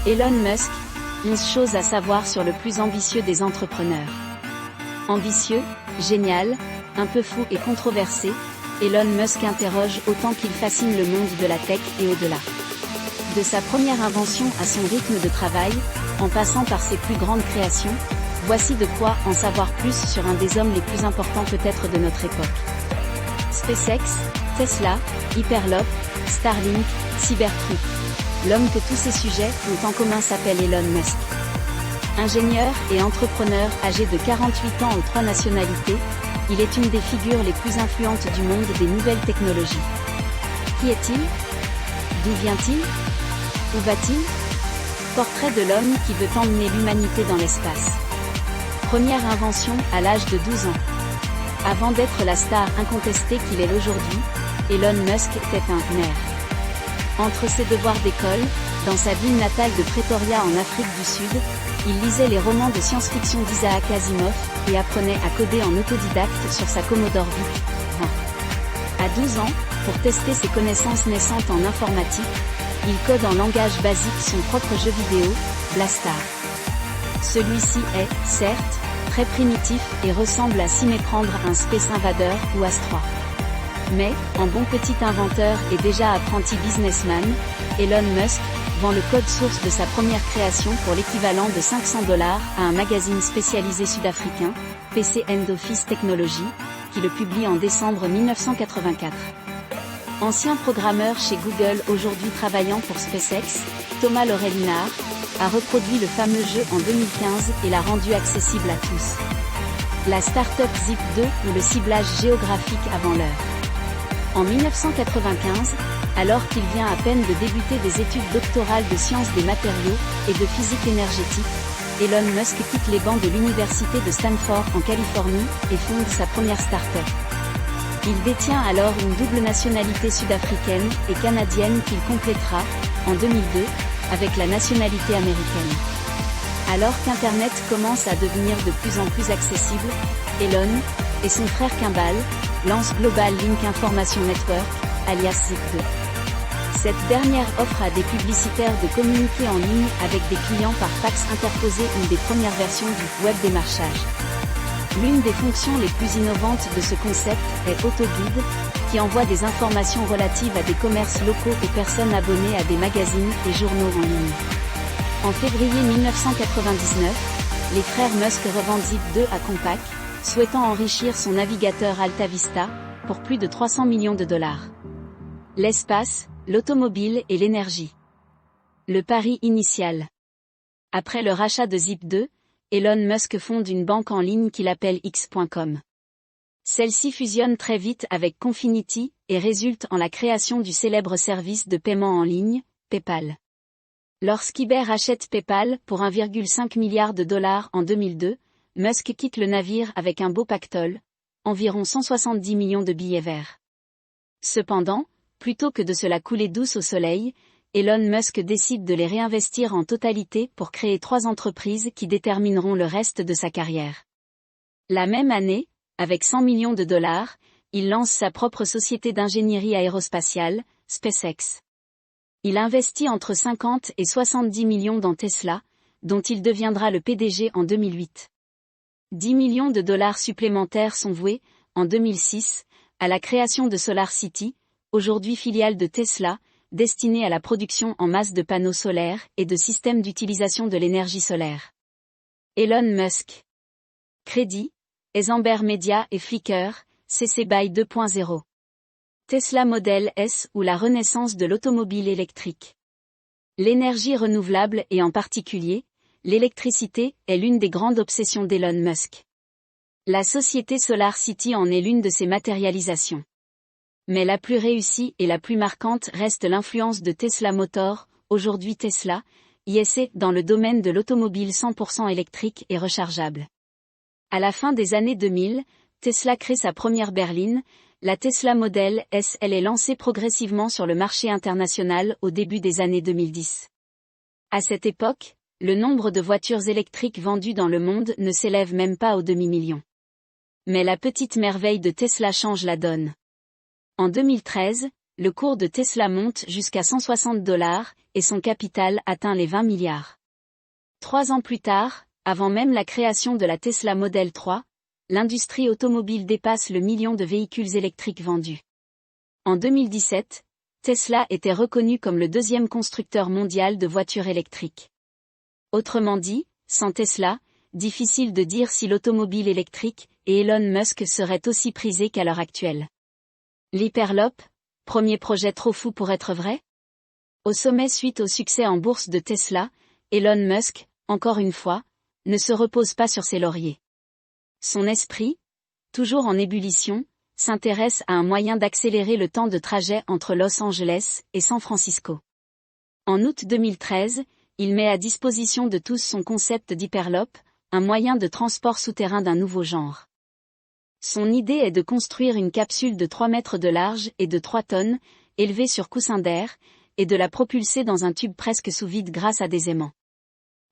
Elon Musk, 11 choses à savoir sur le plus ambitieux des entrepreneurs. Ambitieux, génial, un peu fou et controversé, Elon Musk interroge autant qu'il fascine le monde de la tech et au-delà. De sa première invention à son rythme de travail, en passant par ses plus grandes créations, voici de quoi en savoir plus sur un des hommes les plus importants peut-être de notre époque. SpaceX, Tesla, Hyperloop, Starlink, Cybertruck. L'homme que tous ces sujets ont en commun s'appelle Elon Musk. Ingénieur et entrepreneur âgé de 48 ans aux 3 nationalités, il est une des figures les plus influentes du monde des nouvelles technologies. Qui est-il? D'où vient-il? Où va-t-il? Portrait de l'homme qui veut emmener l'humanité dans l'espace. Première invention à l'âge de 12 ans. Avant d'être la star incontestée qu'il est aujourd'hui, Elon Musk était un maire. Entre ses devoirs d'école, dans sa ville natale de Pretoria en Afrique du Sud, il lisait les romans de science-fiction d'Isaac Asimov et apprenait à coder en autodidacte sur sa Commodore VIC-20. À 12 ans, pour tester ses connaissances naissantes en informatique, il code en langage basique son propre jeu vidéo, Blastar. Celui-ci est, certes, très primitif et ressemble à s'y méprendre un Space Invader ou Astra. Mais, en bon petit inventeur et déjà apprenti businessman, Elon Musk vend le code source de sa première création pour l'équivalent de $500 à un magazine spécialisé sud-africain, PC and Office Technology, qui le publie en décembre 1984. Ancien programmeur chez Google aujourd'hui travaillant pour SpaceX, Thomas Lorellinard, a reproduit le fameux jeu en 2015 et l'a rendu accessible à tous. La start-up Zip2 ou le ciblage géographique avant l'heure. En 1995, alors qu'il vient à peine de débuter des études doctorales de sciences des matériaux et de physique énergétique, Elon Musk quitte les bancs de l'université de Stanford en Californie et fonde sa première start-up. Il détient alors une double nationalité sud-africaine et canadienne qu'il complétera, en 2002, avec la nationalité américaine. Alors qu'Internet commence à devenir de plus en plus accessible, Elon, et son frère Kimball, lancent Global Link Information Network, alias Zip2. Cette dernière offre à des publicitaires de communiquer en ligne avec des clients par fax interposé une des premières versions du web démarchage. L'une des fonctions les plus innovantes de ce concept est AutoGuide, qui envoie des informations relatives à des commerces locaux aux personnes abonnées à des magazines et journaux en ligne. En février 1999, les frères Musk revendent Zip2 à Compaq, souhaitant enrichir son navigateur AltaVista, pour plus de $300 millions. L'espace, l'automobile et l'énergie. Le pari initial. Après le rachat de Zip2, Elon Musk fonde une banque en ligne qu'il appelle X.com. Celle-ci fusionne très vite avec Confinity, et résulte en la création du célèbre service de paiement en ligne, PayPal. Lorsqu'eBay achète PayPal pour $1,5 milliard en 2002, Musk quitte le navire avec un beau pactole, environ 170 millions de billets verts. Cependant, plutôt que de se la couler douce au soleil, Elon Musk décide de les réinvestir en totalité pour créer 3 entreprises qui détermineront le reste de sa carrière. La même année, avec $100 millions, il lance sa propre société d'ingénierie aérospatiale, SpaceX. Il investit entre 50 et 70 millions dans Tesla, dont il deviendra le PDG en 2008. $10 millions supplémentaires sont voués, en 2006, à la création de SolarCity, aujourd'hui filiale de Tesla, destinée à la production en masse de panneaux solaires et de systèmes d'utilisation de l'énergie solaire. Elon Musk. Crédit, Eisenberg Media et Flickr, CC BY 2.0. Tesla Model S ou la renaissance de l'automobile électrique. L'énergie renouvelable et en particulier, l'électricité, est l'une des grandes obsessions d'Elon Musk. La société SolarCity en est l'une de ses matérialisations. Mais la plus réussie et la plus marquante reste l'influence de Tesla Motors, aujourd'hui Tesla, ISC, dans le domaine de l'automobile 100% électrique et rechargeable. À la fin des années 2000, Tesla crée sa première berline, la Tesla Model S. Elle est lancée progressivement sur le marché international au début des années 2010. À cette époque, le nombre de voitures électriques vendues dans le monde ne s'élève même pas au demi-million. Mais la petite merveille de Tesla change la donne. En 2013, le cours de Tesla monte jusqu'à $160 et son capital atteint les 20 milliards. 3 ans plus tard, avant même la création de la Tesla Model 3, l'industrie automobile dépasse le million de véhicules électriques vendus. En 2017, Tesla était reconnu comme le deuxième constructeur mondial de voitures électriques. Autrement dit, sans Tesla, difficile de dire si l'automobile électrique et Elon Musk seraient aussi prisés qu'à l'heure actuelle. L'Hyperloop, premier projet trop fou pour être vrai? Au sommet suite au succès en bourse de Tesla, Elon Musk, encore une fois, ne se repose pas sur ses lauriers. Son esprit, toujours en ébullition, s'intéresse à un moyen d'accélérer le temps de trajet entre Los Angeles et San Francisco. En août 2013, il met à disposition de tous son concept d'Hyperloop, un moyen de transport souterrain d'un nouveau genre. Son idée est de construire une capsule de 3 mètres de large et de 3 tonnes, élevée sur coussin d'air, et de la propulser dans un tube presque sous vide grâce à des aimants.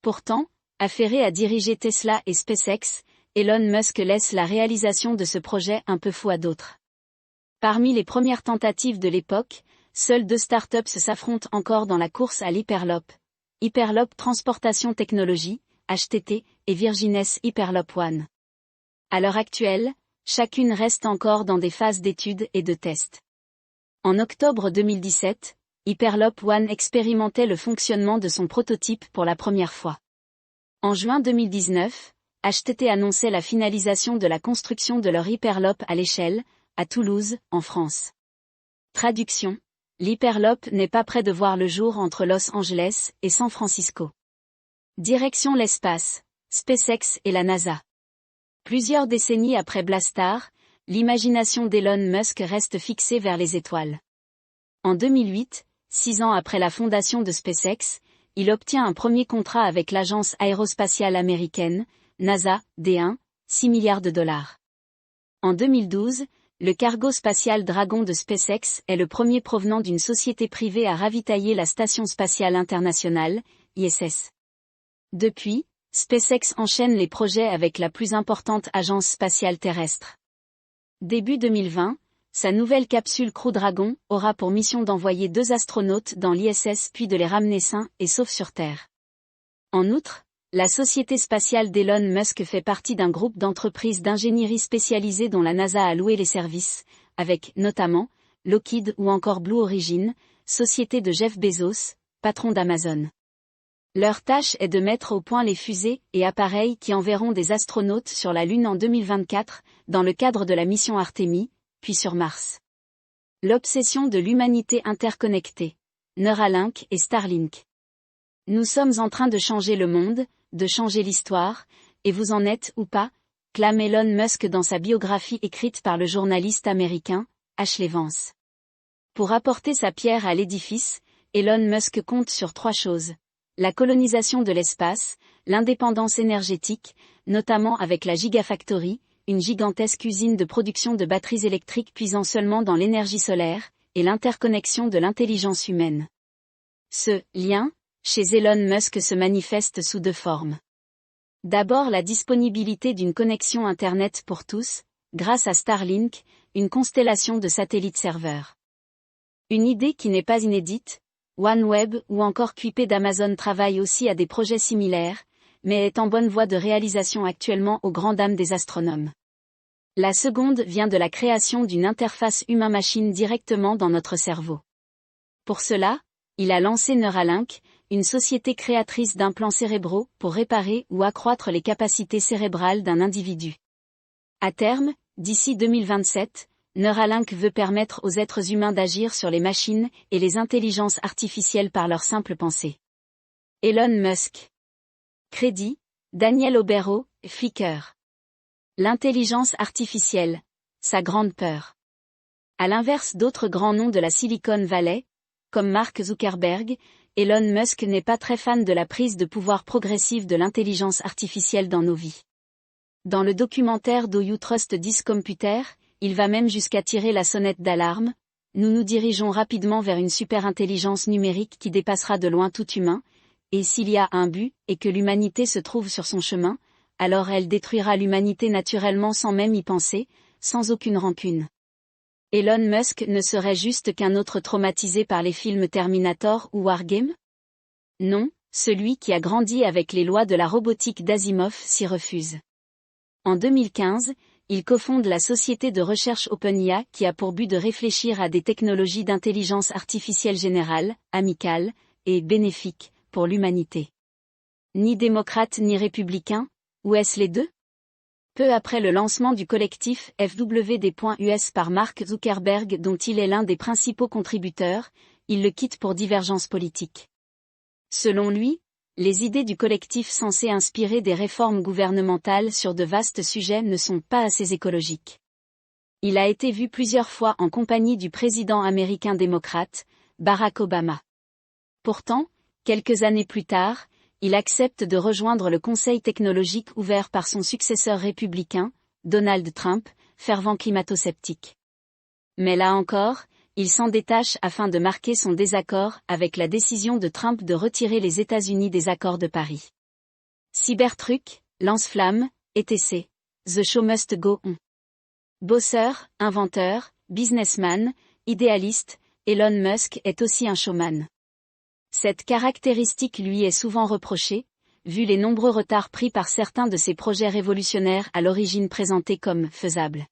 Pourtant, affairé à diriger Tesla et SpaceX, Elon Musk laisse la réalisation de ce projet un peu fou à d'autres. Parmi les premières tentatives de l'époque, seules 2 startups s'affrontent encore dans la course à l'Hyperloop. Hyperloop Transportation Technologies, HTT, et Virgin Hyperloop One. À l'heure actuelle, chacune reste encore dans des phases d'études et de tests. En octobre 2017, Hyperloop One expérimentait le fonctionnement de son prototype pour la première fois. En juin 2019, HTT annonçait la finalisation de la construction de leur Hyperloop à l'échelle, à Toulouse, en France. Traduction: l'Hyperloop n'est pas près de voir le jour entre Los Angeles et San Francisco. Direction l'espace, SpaceX et la NASA. Plusieurs décennies après Blastar, l'imagination d'Elon Musk reste fixée vers les étoiles. En 2008, 6 ans après la fondation de SpaceX, il obtient un premier contrat avec l'agence aérospatiale américaine, NASA, D1, 6 milliards de dollars. En 2012, le cargo spatial Dragon de SpaceX est le premier provenant d'une société privée à ravitailler la Station spatiale internationale, ISS. Depuis, SpaceX enchaîne les projets avec la plus importante agence spatiale terrestre. Début 2020, sa nouvelle capsule Crew Dragon aura pour mission d'envoyer 2 astronautes dans l'ISS puis de les ramener sains et saufs sur Terre. En outre, la société spatiale d'Elon Musk fait partie d'un groupe d'entreprises d'ingénierie spécialisées dont la NASA a loué les services, avec, notamment, Lockheed ou encore Blue Origin, société de Jeff Bezos, patron d'Amazon. Leur tâche est de mettre au point les fusées et appareils qui enverront des astronautes sur la Lune en 2024, dans le cadre de la mission Artemis, puis sur Mars. L'obsession de l'humanité interconnectée. Neuralink et Starlink. Nous sommes en train de changer le monde, de changer l'histoire, et vous en êtes ou pas, clame Elon Musk dans sa biographie écrite par le journaliste américain, Ashley Vance. Pour apporter sa pierre à l'édifice, Elon Musk compte sur 3 choses. La colonisation de l'espace, l'indépendance énergétique, notamment avec la Gigafactory, une gigantesque usine de production de batteries électriques puisant seulement dans l'énergie solaire, et l'interconnexion de l'intelligence humaine. Ce lien, chez Elon Musk se manifeste sous 2 formes. D'abord la disponibilité d'une connexion Internet pour tous, grâce à Starlink, une constellation de satellites serveurs. Une idée qui n'est pas inédite, OneWeb ou encore QP d'Amazon travaille aussi à des projets similaires, mais est en bonne voie de réalisation actuellement aux grandes dames des astronomes. La seconde vient de la création d'une interface humain-machine directement dans notre cerveau. Pour cela, il a lancé Neuralink, une société créatrice d'implants cérébraux pour réparer ou accroître les capacités cérébrales d'un individu. À terme, d'ici 2027, Neuralink veut permettre aux êtres humains d'agir sur les machines et les intelligences artificielles par leur simple pensée. Elon Musk. Crédit, Daniel Oberó, Flickr. L'intelligence artificielle, sa grande peur. À l'inverse d'autres grands noms de la Silicon Valley, comme Mark Zuckerberg, Elon Musk n'est pas très fan de la prise de pouvoir progressive de l'intelligence artificielle dans nos vies. Dans le documentaire Do You Trust This Computer, il va même jusqu'à tirer la sonnette d'alarme. Nous nous dirigeons rapidement vers une super-intelligence numérique qui dépassera de loin tout humain, et s'il y a un but, et que l'humanité se trouve sur son chemin, alors elle détruira l'humanité naturellement sans même y penser, sans aucune rancune. Elon Musk ne serait juste qu'un autre traumatisé par les films Terminator ou Wargame? Non, celui qui a grandi avec les lois de la robotique d'Asimov s'y refuse. En 2015, il cofonde la société de recherche OpenAI qui a pour but de réfléchir à des technologies d'intelligence artificielle générale, amicale et bénéfique pour l'humanité. Ni démocrate ni républicain, ou est-ce les deux? Peu après le lancement du collectif FWD.US par Mark Zuckerberg dont il est l'un des principaux contributeurs, il le quitte pour divergences politiques. Selon lui, les idées du collectif censées inspirer des réformes gouvernementales sur de vastes sujets ne sont pas assez écologiques. Il a été vu plusieurs fois en compagnie du président américain démocrate, Barack Obama. Pourtant, quelques années plus tard, il accepte de rejoindre le conseil technologique ouvert par son successeur républicain, Donald Trump, fervent climato-sceptique. Mais là encore, il s'en détache afin de marquer son désaccord avec la décision de Trump de retirer les États-Unis des accords de Paris. Cybertruck, lance-flamme, etc. The show must go on. Bosseur, inventeur, businessman, idéaliste, Elon Musk est aussi un showman. Cette caractéristique lui est souvent reprochée, vu les nombreux retards pris par certains de ses projets révolutionnaires à l'origine présentés comme faisables.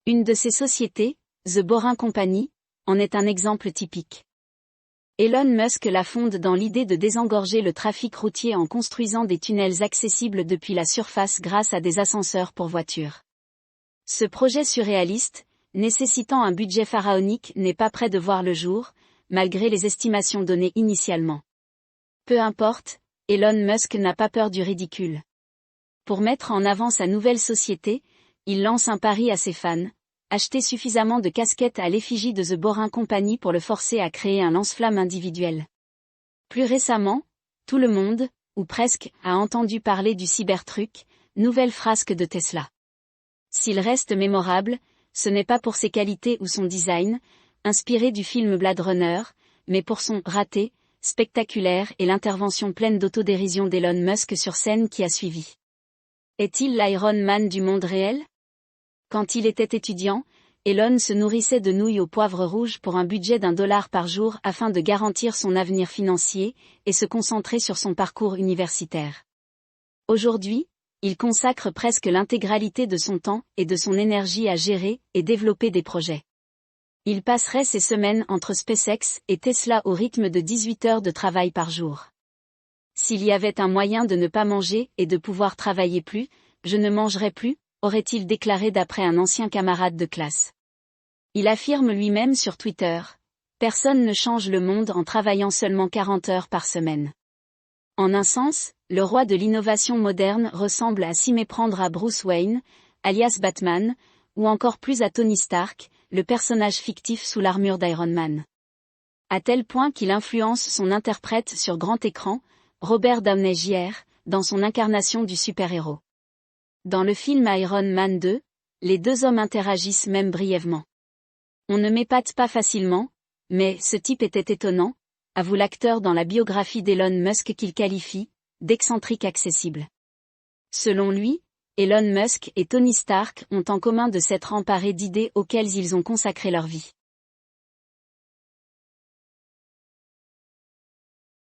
Une de ces sociétés, The Boring Company, en est un exemple typique. Elon Musk la fonde dans l'idée de désengorger le trafic routier en construisant des tunnels accessibles depuis la surface grâce à des ascenseurs pour voitures. Ce projet surréaliste, nécessitant un budget pharaonique, n'est pas près de voir le jour, malgré les estimations données initialement. Peu importe, Elon Musk n'a pas peur du ridicule. Pour mettre en avant sa nouvelle société, il lance un pari à ses fans, acheter suffisamment de casquettes à l'effigie de The Boring Company pour le forcer à créer un lance-flamme individuel. Plus récemment, tout le monde, ou presque, a entendu parler du Cybertruck, nouvelle frasque de Tesla. S'il reste mémorable, ce n'est pas pour ses qualités ou son design, inspiré du film Blade Runner, mais pour son « raté », spectaculaire et l'intervention pleine d'autodérision d'Elon Musk sur scène qui a suivi. Est-il l'Iron Man du monde réel? Quand il était étudiant, Elon se nourrissait de nouilles au poivre rouge pour un budget $1 par jour afin de garantir son avenir financier et se concentrer sur son parcours universitaire. Aujourd'hui, il consacre presque l'intégralité de son temps et de son énergie à gérer et développer des projets. Il passerait ses semaines entre SpaceX et Tesla au rythme de 18 heures de travail par jour. S'il y avait un moyen de ne pas manger et de pouvoir travailler plus, je ne mangerais plus, aurait-il déclaré d'après un ancien camarade de classe. Il affirme lui-même sur Twitter, « Personne ne change le monde en travaillant seulement 40 heures par semaine. » En un sens, le roi de l'innovation moderne ressemble à s'y méprendre à Bruce Wayne, alias Batman, ou encore plus à Tony Stark, le personnage fictif sous l'armure d'Iron Man. À tel point qu'il influence son interprète sur grand écran, Robert Downey Jr., dans son incarnation du super-héros. Dans le film Iron Man 2, les deux hommes interagissent même brièvement. On ne m'épate pas facilement, mais ce type était étonnant, avoue l'acteur dans la biographie d'Elon Musk qu'il qualifie d'excentrique accessible. Selon lui, Elon Musk et Tony Stark ont en commun de s'être emparés d'idées auxquelles ils ont consacré leur vie.